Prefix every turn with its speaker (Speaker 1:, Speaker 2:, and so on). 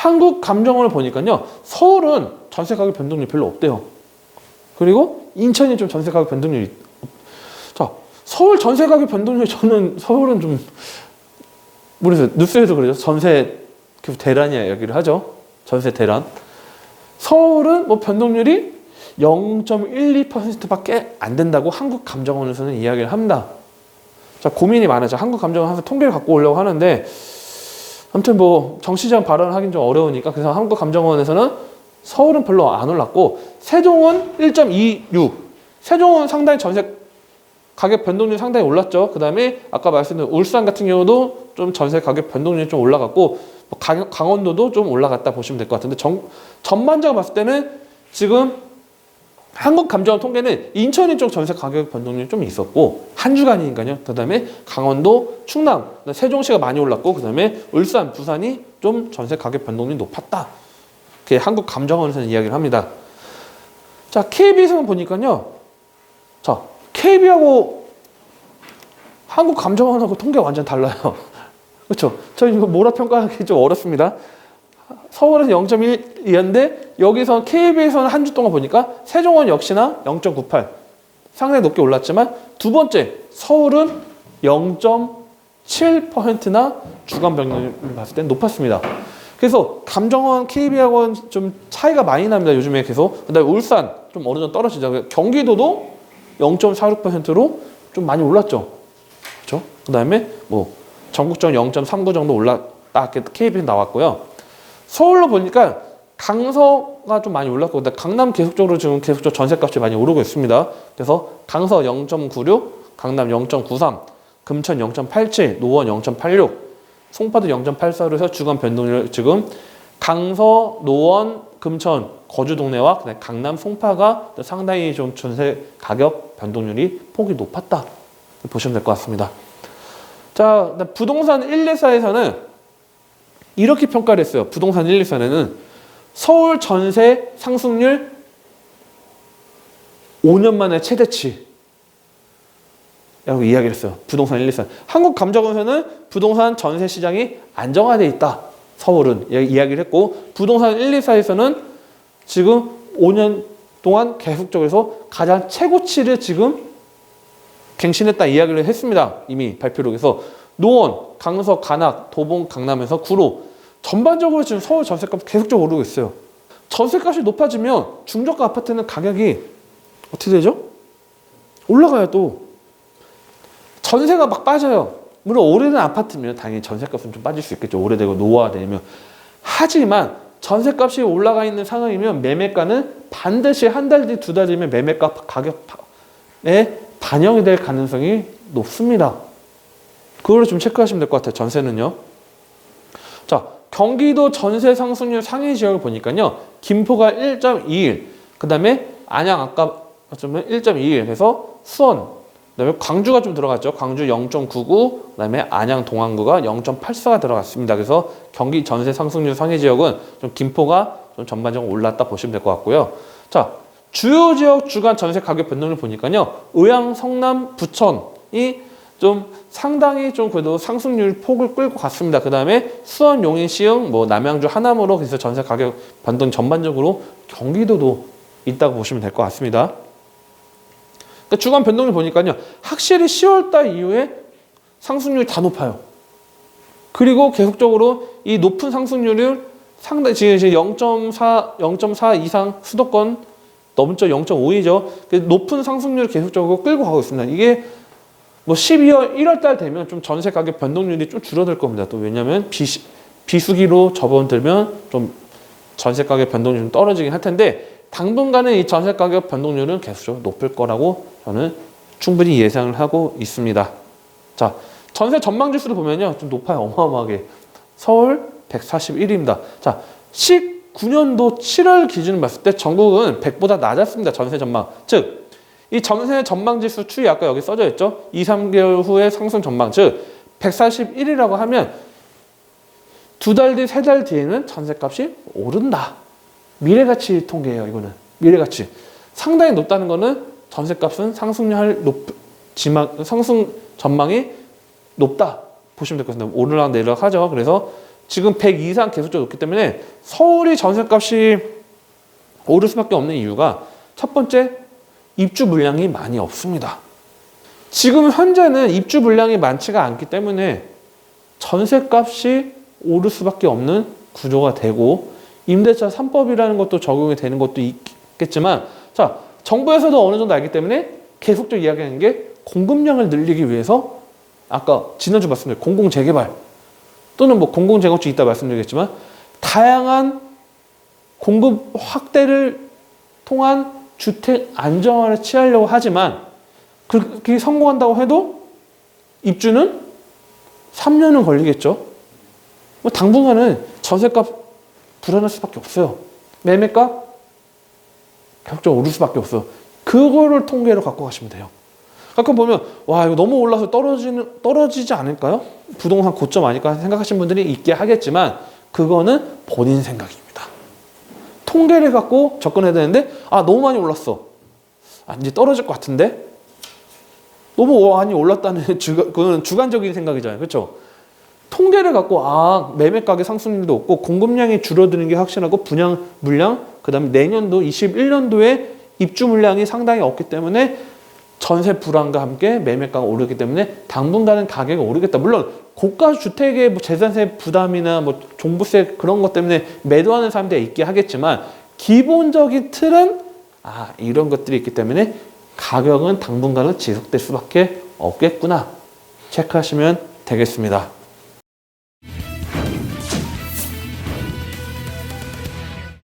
Speaker 1: 한국감정원을 보니까요. 서울은 전세 가격 변동률이 별로 없대요. 그리고 인천이 좀 전세 가격 변동률이. 자, 서울 전세 가격 변동률 저는 서울은 좀 모르겠어요. 뉴스에도 그러죠. 전세 대란이 이야기를 하죠. 전세 대란. 서울은 뭐 변동률이 0.12%밖에 안 된다고 한국감정원에서는 이야기를 합니다. 자, 고민이 많아져. 한국감정원 항상 통계를 갖고 오려고 하는데 아무튼 뭐 정치적 발언을 하긴 좀 어려우니까 그래서 한국감정원에서는 서울은 별로 안 올랐고 세종은 1.26. 세종은 상당히 전세 가격 변동률이 상당히 올랐죠. 그 다음에 아까 말씀드린 울산 같은 경우도 좀 전세 가격 변동률이 좀 올라갔고 강원도도 좀 올라갔다 보시면 될 것 같은데 전반적으로 봤을 때는 지금 한국감정원 통계는 인천이 쪽 전세 가격 변동률이 좀 있었고 한 주간이니까요. 그 다음에 강원도, 충남, 세종시가 많이 올랐고 그 다음에 울산, 부산이 좀 전세 가격 변동률이 높았다. 그게 한국감정원에서는 이야기를 합니다. 자, KB에서는 보니까요. 자, KB하고 한국감정원하고 통계가 완전 달라요. 그렇죠? 저 이거 몰아평가하기 좀 어렵습니다. 서울에서 0.1이었는데 여기서 KB에서는 한 주 동안 보니까 세종은 역시나 0.98 상당히 높게 올랐지만 두 번째 서울은 0.7%나 주간 변동률을 봤을 때 높았습니다. 그래서 감정원, KB하고는 좀 차이가 많이 납니다. 요즘에 계속. 그다음에 울산 좀 어느 정도 떨어지죠. 경기도도 0.46%로 좀 많이 올랐죠. 그렇죠? 그다음에 뭐 전국적으로 0.39 정도 올랐다. KB에서 나왔고요. 서울로 보니까 강서가 좀 많이 올랐고 강남 계속적으로 전세값이 많이 오르고 있습니다. 그래서 강서 0.96, 강남 0.93, 금천 0.87, 노원 0.86, 송파도 0.84로 해서 주간 변동률 지금 강서, 노원, 금천, 거주 동네와 강남, 송파가 상당히 좀 전세 가격 변동률이 폭이 높았다 보시면 될 것 같습니다. 자, 부동산 1, 2사에서는 이렇게 평가를 했어요. 부동산 1, 2사는 서울 전세 상승률 5년 만에 최대치 라고 이야기를 했어요. 부동산 1, 2사. 한국감정원에서는 부동산 전세 시장이 안정화되어 있다. 서울은 이야기를 했고 부동산 1, 2사에서는 지금 5년 동안 계속적으로 해서 가장 최고치를 지금 갱신했다 이야기를 했습니다. 이미 발표로. 해서 노원, 강서, 관악, 도봉, 강남에서 구로 전반적으로 지금 서울 전세값이 계속적으로 오르고 있어요. 전세값이 높아지면 중저가 아파트는 가격이 어떻게 되죠? 올라가요 또. 전세가 막 빠져요. 물론 오래된 아파트면 당연히 전세값은 좀 빠질 수 있겠죠. 오래되고 노화되면. 하지만 전세값이 올라가 있는 상황이면 매매가는 반드시 한 달 뒤, 두 달 뒤면 매매가 가격에 반영이 될 가능성이 높습니다. 그걸 좀 체크하시면 될 것 같아요. 전세는요. 자, 경기도 전세 상승률 상위 지역을 보니까요. 김포가 1.21, 그 다음에 안양 아까 말씀드린 1.21 해서 수원, 그 다음에 광주가 좀 들어갔죠. 광주 0.99, 그 다음에 안양 동안구가 0.84가 들어갔습니다. 그래서 경기 전세 상승률 상위 지역은 좀 김포가 좀 전반적으로 올랐다 보시면 될 것 같고요. 자, 주요 지역 주간 전세 가격 변동을 보니까요. 의왕, 성남, 부천이 좀 상당히 좀 그래도 상승률 폭을 끌고 갔습니다. 그 다음에 수원, 용인, 시흥, 뭐 남양주, 하남으로 그래서 전세 가격 변동 전반적으로 경기도도 있다고 보시면 될 것 같습니다. 그러니까 주간 변동을 보니까요, 확실히 10월달 이후에 상승률이 다 높아요. 그리고 계속적으로 이 높은 상승률을 상당히 지금 0.4 이상 수도권 넘죠. 0.5이죠. 높은 상승률을 계속적으로 끌고 가고 있습니다. 이게 뭐 12월, 1월달 되면 좀 전세 가격 변동률이 좀 줄어들 겁니다. 또 왜냐면 비수기로 접어들면 좀 전세 가격 변동률이 좀 떨어지긴 할 텐데 당분간은 이 전세 가격 변동률은 계속 높을 거라고 저는 충분히 예상을 하고 있습니다. 자, 전세 전망 지수를 보면요. 좀 높아요. 어마어마하게. 서울 141입니다. 자, 19년도 7월 기준을 봤을 때 전국은 100보다 낮았습니다. 전세 전망. 즉, 이 전세 전망 지수 추이 아까 여기 써져 있죠? 2, 3개월 후에 상승 전망. 즉, 141이라고 하면 두 달 뒤, 세 달 뒤에는 전세값이 오른다. 미래가치 통계예요, 이거는. 미래가치. 상당히 높다는 거는 전세값은 상승 전망이 높다. 보시면 될 것 같습니다. 오르락 내리락 하죠. 그래서 지금 100 이상 계속적으로 높기 때문에 서울이 전셋값이 오를 수밖에 없는 이유가 첫 번째, 입주 물량이 많이 없습니다. 지금 현재는 입주 물량이 많지가 않기 때문에 전셋값이 오를 수밖에 없는 구조가 되고 임대차 3법이라는 것도 적용이 되는 것도 있겠지만 자, 정부에서도 어느 정도 알기 때문에 계속적으로 이야기하는 게 공급량을 늘리기 위해서 아까 지난주 말씀드린 공공재개발 또는 뭐 공공재건축 있다 말씀드리겠지만 다양한 공급 확대를 통한 주택 안정화를 취하려고 하지만 그렇게 성공한다고 해도 입주는 3년은 걸리겠죠. 뭐 당분간은 전셋값 불안할 수밖에 없어요. 매매값 계속적으로 오를 수밖에 없어요. 그거를 통계로 갖고 가시면 돼요. 가끔 보면 와 이거 너무 올라서 떨어지지 않을까요? 부동산 고점 아닐까 생각하시는 분들이 있게 하겠지만 그거는 본인 생각입니다. 통계를 갖고 접근해야 되는데 아 너무 많이 올랐어. 아 이제 떨어질 것 같은데? 너무 많이 올랐다는 그거는 주관적인 생각이잖아요. 그렇죠? 통계를 갖고 아 매매 가격 상승률도 없고 공급량이 줄어드는 게 확실하고 분양 물량 그다음에 내년도 21년도에 입주 물량이 상당히 없기 때문에 전세 불안과 함께 매매가가 오르기 때문에 당분간은 가격이 오르겠다. 물론 고가 주택의 뭐 재산세 부담이나 뭐 종부세 그런 것 때문에 매도하는 사람들이 있게 하겠지만 기본적인 틀은 아 이런 것들이 있기 때문에 가격은 당분간은 지속될 수밖에 없겠구나 체크하시면 되겠습니다.